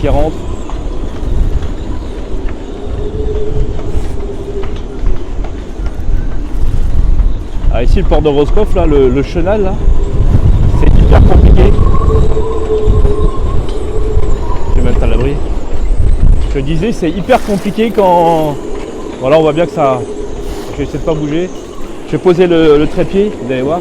qui rentre. Ah, ici le port de Roscoff, là, le chenal, là, c'est hyper compliqué. Je vais mettre à l'abri. Je disais, c'est hyper compliqué quand... Voilà, on voit bien que ça... Je vais essayer de pas bouger. Je vais poser le trépied, vous allez voir.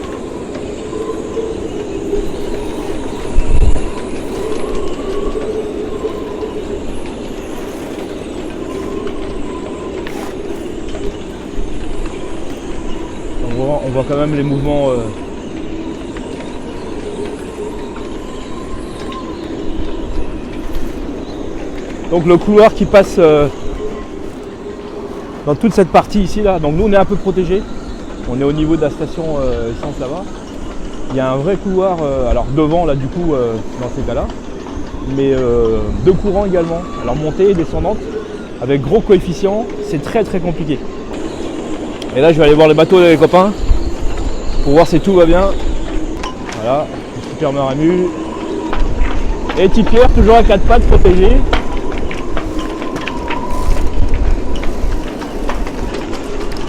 On voit quand même les mouvements. Donc le couloir qui passe dans toute cette partie ici là. Donc nous on est un peu protégés. On est au niveau de la station essence là-bas. Il y a un vrai couloir, alors devant là du coup dans ces cas-là, mais deux courants également. Alors montée et descendante avec gros coefficients, c'est très très compliqué. Et là je vais aller voir le bateau des copains pour voir si tout va bien. Voilà, super Maramu. Et petit Pierre toujours à quatre pattes protégé.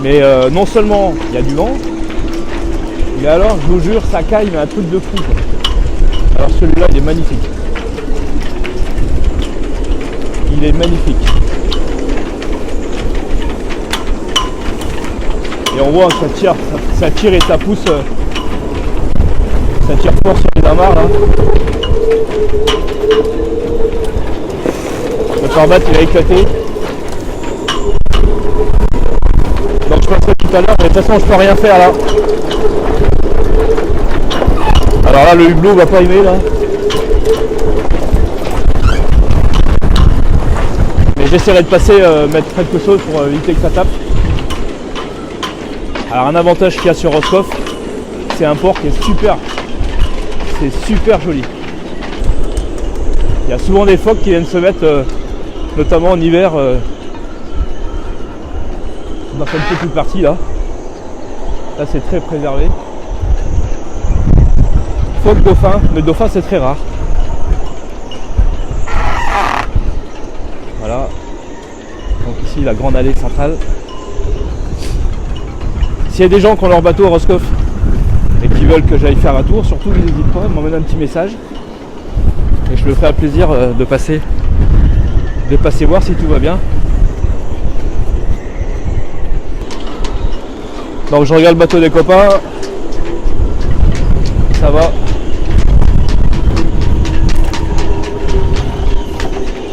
Mais non seulement il y a du vent, mais alors je vous jure ça caille mais un truc de fou quoi. Alors celui-là il est magnifique. Il est magnifique. Et on voit que ça tire et ça pousse. Ça tire fort sur les amarres là. Le pare-batte il a éclaté. Donc je passerai tout à l'heure, mais de toute façon je peux rien faire là. Alors là le hublot va pas aimer là. Mais j'essaierai de passer, mettre quelque chose pour éviter que ça tape. Alors un avantage qu'il y a sur Roscoff, c'est un port qui est super. C'est super joli. Il y a souvent des phoques qui viennent se mettre, notamment en hiver, dans cette petite partie là. Là c'est très préservé. Phoque dauphin, mais dauphin c'est très rare. Voilà. Donc ici la grande allée centrale. S'il y a des gens qui ont leur bateau à Roscoff et qui veulent que j'aille faire un tour, surtout n'hésitez pas à m'envoyer un petit message. Et je me ferai un plaisir de passer voir si tout va bien. Donc je regarde le bateau des copains. Ça va.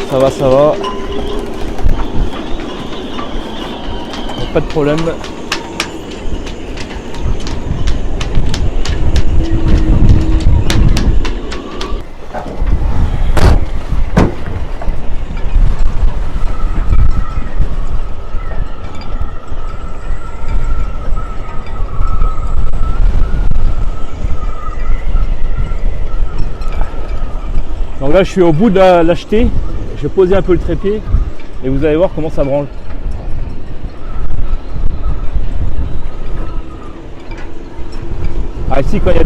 Ça va, ça va. Pas de problème. Donc là je suis au bout de l'acheter, je vais poser un peu le trépied et vous allez voir comment ça branle. Ah ici quand il y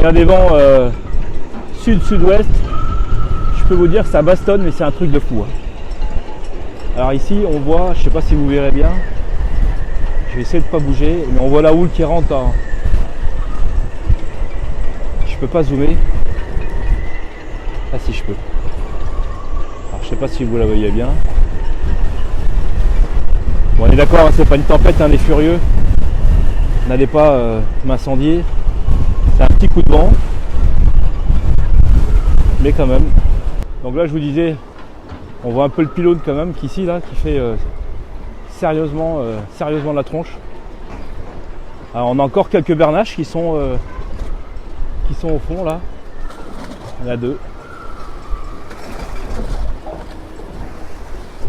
a des vents sud-sud-ouest, je peux vous dire que ça bastonne mais c'est un truc de fou. Alors ici on voit, je sais pas si vous verrez bien, je vais essayer de pas bouger, mais on voit la houle qui rentre en... Je peux pas zoomer. Ah si je peux. Alors je sais pas si vous la voyez bien. Bon on est d'accord, hein, c'est pas une tempête, on est furieux. N'allez pas m'incendier. C'est un petit coup de vent. Mais quand même. Donc là je vous disais, on voit un peu le pylône quand même qu'ici là, qui fait sérieusement la tronche. Alors on a encore quelques bernaches qui sont au fond là. Il y en a deux.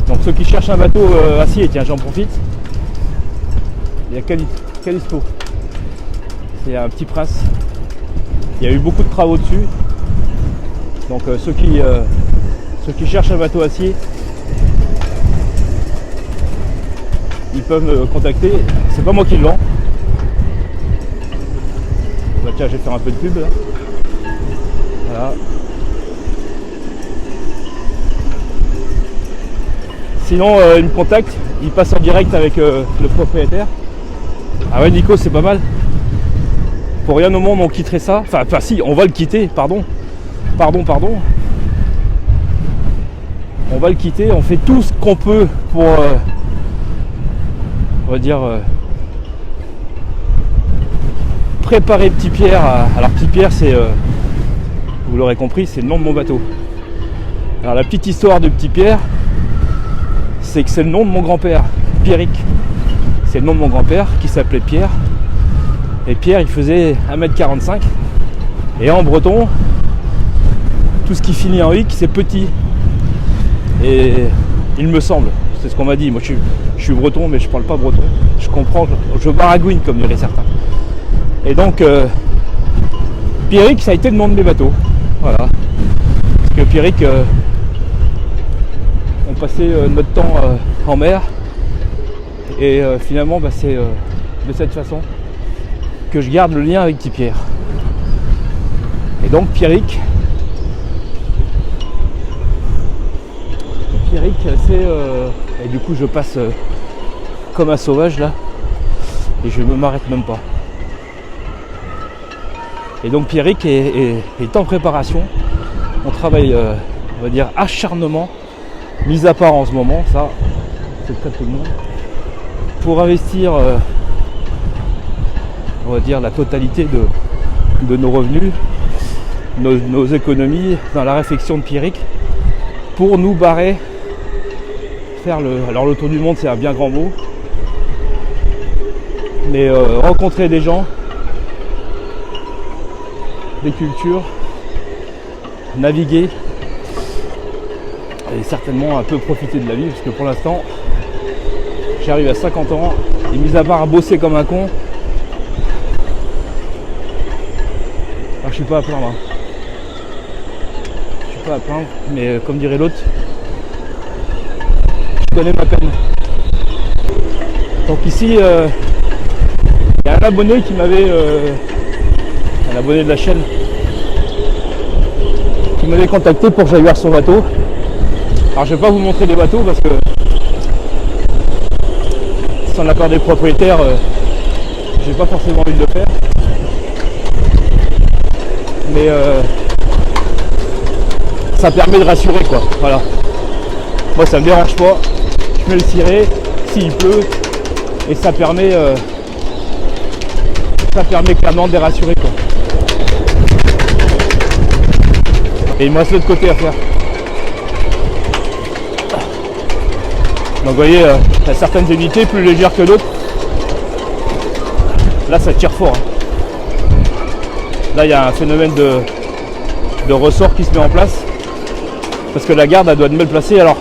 Donc ceux qui cherchent un bateau acier, tiens j'en profite. Il y a Callisto. C'est un petit prince. Il y a eu beaucoup de travaux dessus. Donc ceux qui cherchent un bateau acier, ils peuvent me contacter. C'est pas moi qui le vends. Bah, tiens, je vais faire un peu de pub là. Voilà. Sinon, il me contacte, il passe en direct avec le propriétaire. Ah ouais, Nico, c'est pas mal. Pour rien au monde, on quitterait ça. Enfin, si, on va le quitter, pardon. On va le quitter, on fait tout ce qu'on peut pour, on va dire, préparer Petit Pierre. Alors, Petit Pierre, c'est, vous l'aurez compris, c'est le nom de mon bateau. Alors, la petite histoire de Petit Pierre, c'est que c'est le nom de mon grand-père, Pierrick. C'est le nom de mon grand-père qui s'appelait Pierre. Et Pierre, il faisait 1m45. Et en breton, tout ce qui finit en hic, c'est petit. Et il me semble, c'est ce qu'on m'a dit. Moi, je suis breton, mais je parle pas breton. Je comprends, je baragouine, comme diraient certains. Et donc, Pierrick, ça a été le nom de mes bateaux. Voilà. Parce que Pierrick, on passait notre temps en mer. Et finalement, c'est de cette façon que je garde le lien avec Petit Pierre. Et donc Pierrick, c'est... et du coup je passe comme un sauvage là, et je ne m'arrête même pas. Et donc Pierrick est en préparation. On travaille, on va dire, acharnement, mis à part en ce moment, ça, c'est très tout le monde, pour investir, on va dire, la totalité de nos revenus, nos économies dans la réflexion de Pierrick pour nous barrer, faire le tour du monde, c'est un bien grand mot, mais rencontrer des gens, des cultures, naviguer et certainement un peu profiter de la vie, parce que pour l'instant j'arrive à 50 ans et mis à part à bosser comme un con, je suis pas à plaindre. Je suis pas à plaindre, mais comme dirait l'autre, je connais ma peine. Donc ici, il y a un abonné qui m'avait, un abonné de la chaîne, qui m'avait contacté pour que j'aille voir son bateau. Alors je vais pas vous montrer les bateaux parce que sans l'accord des propriétaires, j'ai pas forcément envie de le faire. Mais ça permet de rassurer quoi, voilà. Moi ça me dérange pas, je mets le ciré s'il pleut et ça permet clairement de les rassurer quoi. Et il me reste l'autre côté à faire. Donc vous voyez, il y a certaines unités plus légères que d'autres. Là ça tire fort. Là il y a un phénomène de ressort qui se met en place. Parce que la garde elle doit être mal placée. Alors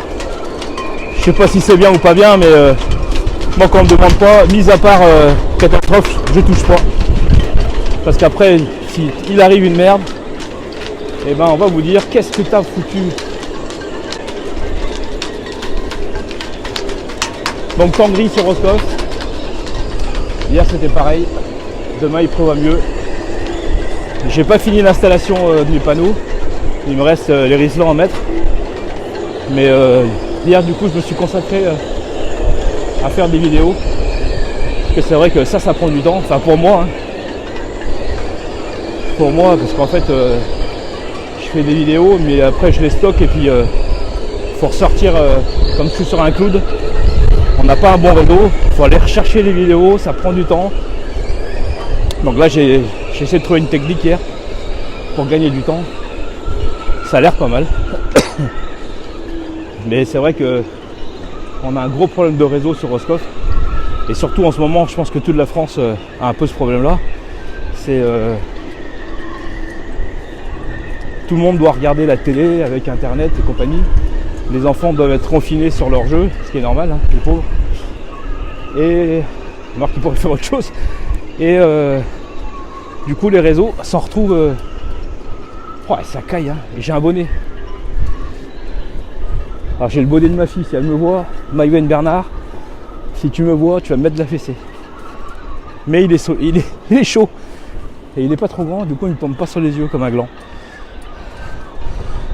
je sais pas si c'est bien ou pas bien, mais moi quand on me demande pas, mis à part catastrophe, je touche pas. Parce qu'après, s'il arrive une merde, et ben on va vous dire qu'est-ce que t'as foutu. Donc temps gris sur Roscoff. Hier c'était pareil. Demain il prévoit mieux. J'ai pas fini l'installation de mes panneaux. Il me reste les riselants à mettre. Mais hier du coup je me suis consacré à faire des vidéos. Parce que c'est vrai que ça prend du temps. Enfin pour moi. Hein. Pour moi, parce qu'en fait je fais des vidéos mais après je les stocke et puis faut ressortir comme je suis sur un cloud. On n'a pas un bon réseau, il faut aller rechercher les vidéos, ça prend du temps. Donc là j'ai essayé de trouver une technique hier pour gagner du temps. Ça a l'air pas mal. Mais c'est vrai que on a un gros problème de réseau sur Roscoff. Et surtout en ce moment, je pense que toute la France a un peu ce problème là. C'est tout le monde doit regarder la télé avec internet et compagnie. Les enfants doivent être confinés sur leur jeu, ce qui est normal, hein, les pauvres. Et alors qu'ils pourraient faire autre chose. Et du coup les réseaux s'en retrouvent. Ouais, ça caille, hein. Et j'ai un bonnet. Alors j'ai le bonnet de ma fille, si elle me voit, Maïwen Bernard, si tu me vois, tu vas me mettre de la fessée. Mais il est chaud. Et il n'est pas trop grand, du coup il ne tombe pas sur les yeux comme un gland.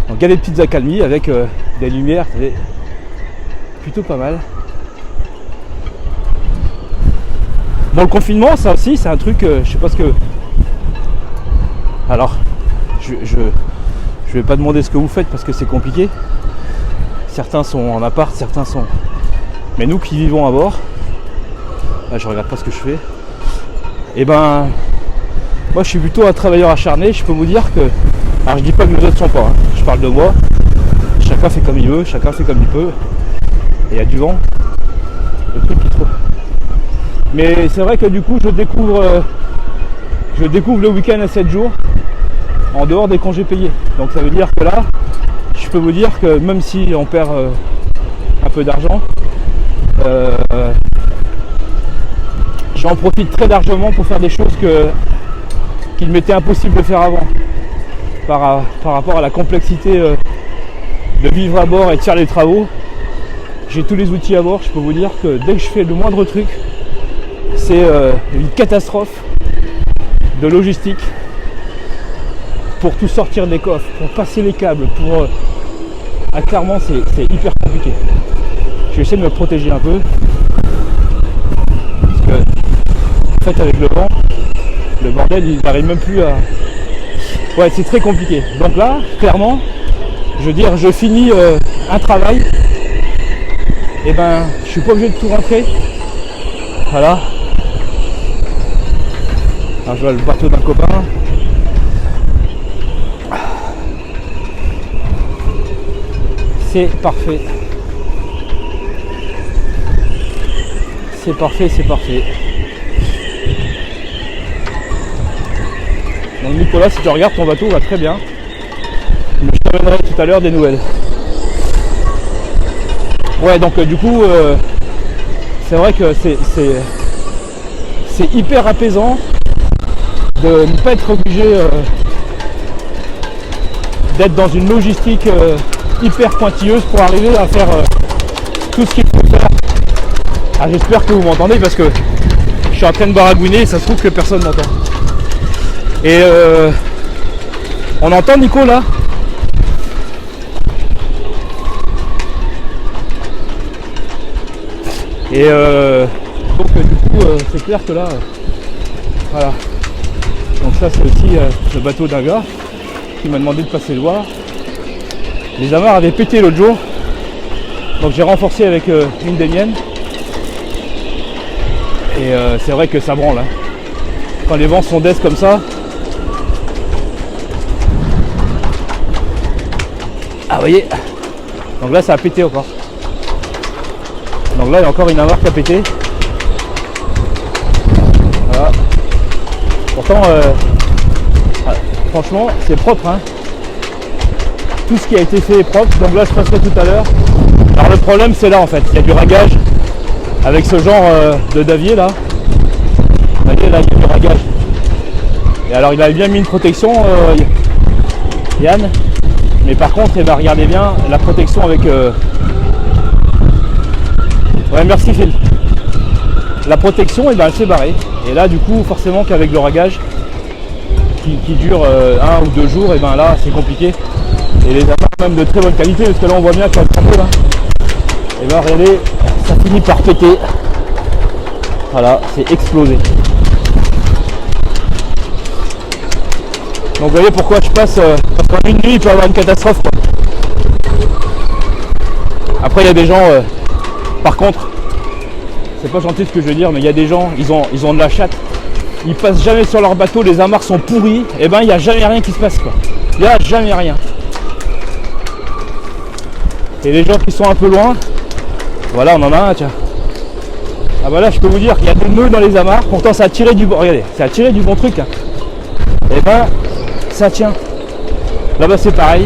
Donc il y a des petites accalmies avec des lumières. plutôt pas mal. Bon, le confinement, ça aussi, c'est un truc, je sais pas ce que... Alors, je vais pas demander ce que vous faites parce que c'est compliqué. Certains sont en appart, certains sont... Mais nous qui vivons à bord, là, je regarde pas ce que je fais. Et ben, moi je suis plutôt un travailleur acharné. Je peux vous dire que... Alors je dis pas que les autres sont pas, hein. Je parle de moi. Chacun fait comme il veut, chacun fait comme il peut. Et il y a du vent. Le truc qui trouve. Mais c'est vrai que du coup je découvre le week-end à 7 jours en dehors des congés payés. Donc ça veut dire que là, je peux vous dire que même si on perd un peu d'argent, j'en profite très largement pour faire des choses qu'il m'était impossible de faire avant. Par rapport à la complexité de vivre à bord et de faire les travaux, j'ai tous les outils à bord. Je peux vous dire que dès que je fais le moindre truc, c'est une catastrophe de logistique pour tout sortir des coffres, pour passer les câbles, pour... clairement c'est hyper compliqué. Je vais essayer de me protéger un peu parce que en fait avec le vent, le bordel il n'arrive même plus à... Ouais, c'est très compliqué. Donc là, clairement, je veux dire, je finis un travail, et ben je suis pas obligé de tout rentrer. Voilà. Alors, je vois le bateau d'un copain. C'est parfait. C'est parfait, c'est parfait. Donc Nicolas, si tu regardes, ton bateau va très bien. Mais je t'amènerai tout à l'heure des nouvelles. Ouais, donc du coup, c'est vrai que c'est hyper apaisant de ne pas être obligé d'être dans une logistique hyper pointilleuse pour arriver à faire tout ce qu'il faut faire. Ah, j'espère que vous m'entendez parce que je suis en train de baragouiner et ça se trouve que personne m'entend. Et on entend Nico là? Et donc du coup c'est clair que là voilà. Donc ça c'est aussi le bateau d'un gars qui m'a demandé de passer le voir. Les amarres avaient pété l'autre jour. Donc j'ai renforcé avec une des miennes. Et c'est vrai que ça branle hein. Quand les vents sont d'est comme ça. Ah vous voyez. Donc là ça a pété encore. Donc là il y a encore une amarre qui a pété. Voilà. Pourtant franchement c'est propre hein. Tout ce qui a été fait est propre. Donc là je passerai tout à l'heure. Alors le problème c'est là en fait. Il y a du ragage avec ce genre de davier là. Vous voyez là il y a du ragage. Et alors il avait bien mis une protection Yann. Mais par contre, eh ben, regardez bien la protection avec... Ouais, merci Phil. La protection, eh ben, elle s'est barrée. Et là, du coup, forcément qu'avec le ragage qui dure 1 ou 2 jours, et ben là, c'est compliqué. Et les amarres même de très bonne qualité, parce que là, on voit bien qu'il y a le trempeau là. Et ben, regardez, ça finit par péter. Voilà, c'est explosé. Donc vous voyez pourquoi je passe, parce qu'en une nuit il peut y avoir une catastrophe quoi. Après il y a des gens, par contre, c'est pas gentil ce que je veux dire, mais il y a des gens, ils ont de la chatte, ils passent jamais sur leur bateau, les amarres sont pourries, et ben il n'y a jamais rien qui se passe quoi. Il n'y a jamais rien. Et les gens qui sont un peu loin, voilà on en a un tiens. Ah bah là je peux vous dire qu'il y a des nœuds dans les amarres, pourtant ça a tiré du bon, regardez, ça a tiré du bon truc hein. Et ben ça tient. Là-bas c'est pareil.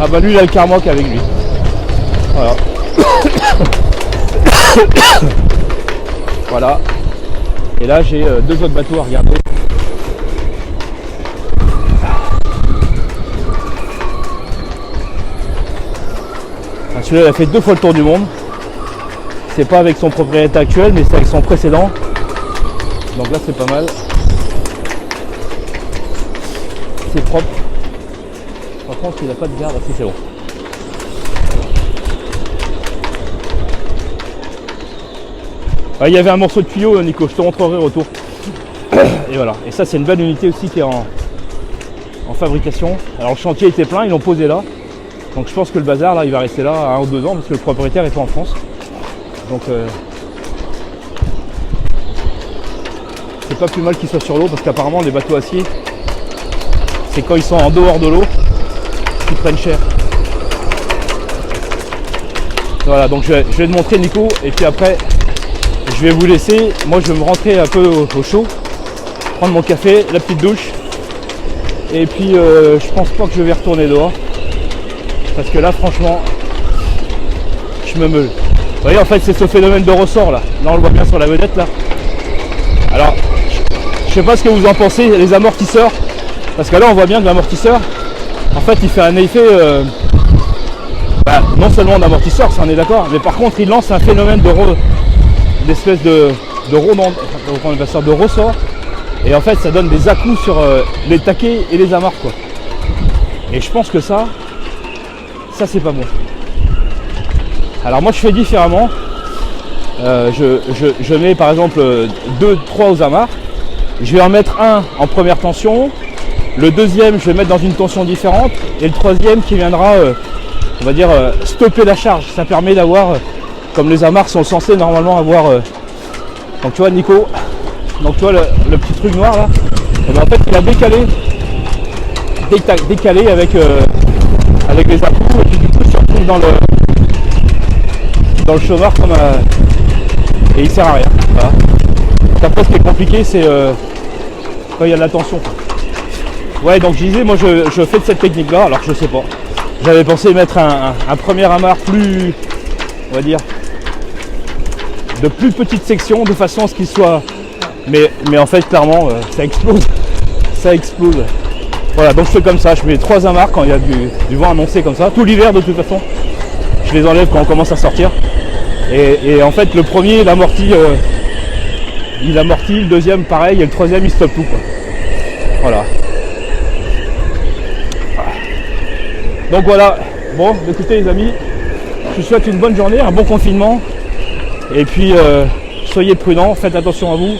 Ah bah lui il a le Carmoc avec lui. Voilà. Voilà. Et là j'ai 2 autres bateaux à regarder. Ah, celui-là il a fait 2 fois le tour du monde. C'est pas avec son propriétaire actuel mais c'est avec son précédent. Donc là c'est pas mal. C'est propre. Par contre il n'a pas de garde, si c'est bon. Il y avait un morceau de tuyau, Nico, je te montrerai au retour. Et voilà, et ça c'est une belle unité aussi qui est en fabrication. Alors le chantier était plein, ils l'ont posé là. Donc je pense que le bazar là il va rester là 1 ou 2 ans parce que le propriétaire n'est pas en France. Donc c'est pas plus mal qu'il soit sur l'eau parce qu'apparemment les bateaux acier, c'est quand ils sont en dehors de l'eau qu'ils prennent cher. Voilà, donc je vais te montrer Nico et puis après je vais vous laisser. Moi je vais me rentrer un peu au chaud, prendre mon café, la petite douche. Et puis je pense pas que je vais retourner dehors. Parce que là franchement je me meule. Vous voyez en fait c'est ce phénomène de ressort là. Là on le voit bien sur la vedette là. Alors je sais pas ce que vous en pensez, les amortisseurs. Parce que là on voit bien que l'amortisseur en fait il fait un effet non seulement d'amortisseur, ça on est d'accord, mais par contre il lance un phénomène d'espèce de ressort. Et en fait ça donne des à-coups sur les taquets et les amarres quoi. Et je pense que ça c'est pas bon. Alors moi je fais différemment. Je mets par exemple 2-3 aux amarres. Je vais en mettre un en première tension. Le deuxième je vais mettre dans une tension différente. Et le troisième qui viendra on va dire stopper la charge. Ça permet d'avoir, comme les amarres sont censées normalement avoir. Donc tu vois Nico, donc tu vois le petit truc noir là, et bien en fait il a décalé avec les à-coups et puis du coup il se retrouve dans le chômeur comme et il sert à rien. Voilà. Après ce qui est compliqué c'est quand il y a de la tension. Ouais donc je disais moi je fais de cette technique là, alors je sais pas. J'avais pensé mettre un premier amarre plus, on va dire, de plus petite section de façon à ce qu'il soit. Mais en fait clairement ça explose. Voilà donc je fais comme ça, je mets 3 amarres quand il y a du vent annoncé comme ça, tout l'hiver de toute façon. Je les enlève quand on commence à sortir. Et en fait le premier il amortit, le deuxième pareil et le troisième il stoppe tout quoi. Voilà. Donc voilà, bon écoutez les amis, je vous souhaite une bonne journée, un bon confinement. Et puis soyez prudents, faites attention à vous.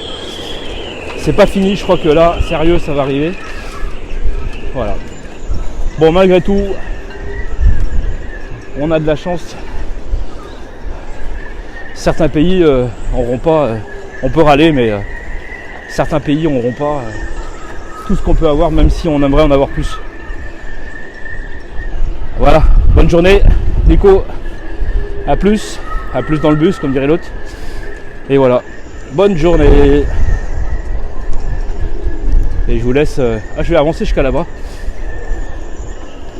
C'est pas fini, je crois que là, sérieux, ça va arriver. Voilà. Bon, malgré tout, on a de la chance. Certains pays n'auront pas, on peut râler, mais certains pays n'auront pas tout ce qu'on peut avoir, même si on aimerait en avoir plus. Voilà, bonne journée, Nico. À plus dans le bus, comme dirait l'autre. Et voilà, bonne journée. Et je vous laisse. Je vais avancer jusqu'à là-bas.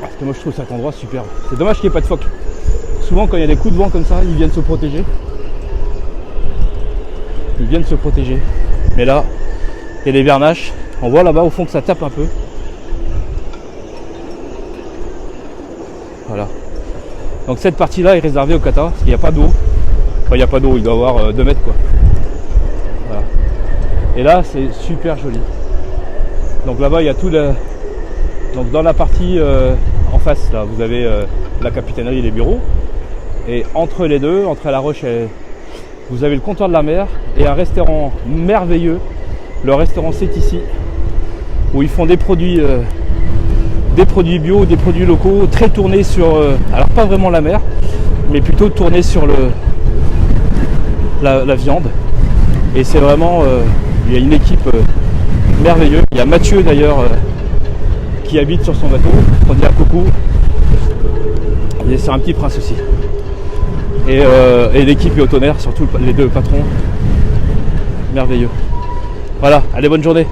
Parce que moi je trouve cet endroit superbe. C'est dommage qu'il n'y ait pas de phoques. Souvent quand il y a des coups de vent comme ça, ils viennent se protéger. Mais là, il y a des bernaches. On voit là-bas au fond que ça tape un peu. Voilà. Donc cette partie-là est réservée au kata, parce qu'il n'y a pas d'eau. Enfin, il n'y a pas d'eau, il doit y avoir 2 mètres quoi. Voilà. Et là, c'est super joli. Donc là-bas, il y a tout le... Donc dans la partie en face, là, vous avez la capitainerie et les bureaux. Et entre les deux, entre la roche et... vous avez le comptoir de la mer et un restaurant merveilleux. Le restaurant C'est ici, où ils font des produits bio, des produits locaux, très tournés sur, alors pas vraiment la mer, mais plutôt tournés sur la viande. Et c'est vraiment, il y a une équipe merveilleuse. Il y a Mathieu d'ailleurs qui habite sur son bateau, on dit un coucou. Et c'est un petit prince aussi. Et l'équipe est au tonnerre, surtout les 2 patrons. Merveilleux. Voilà, allez, bonne journée.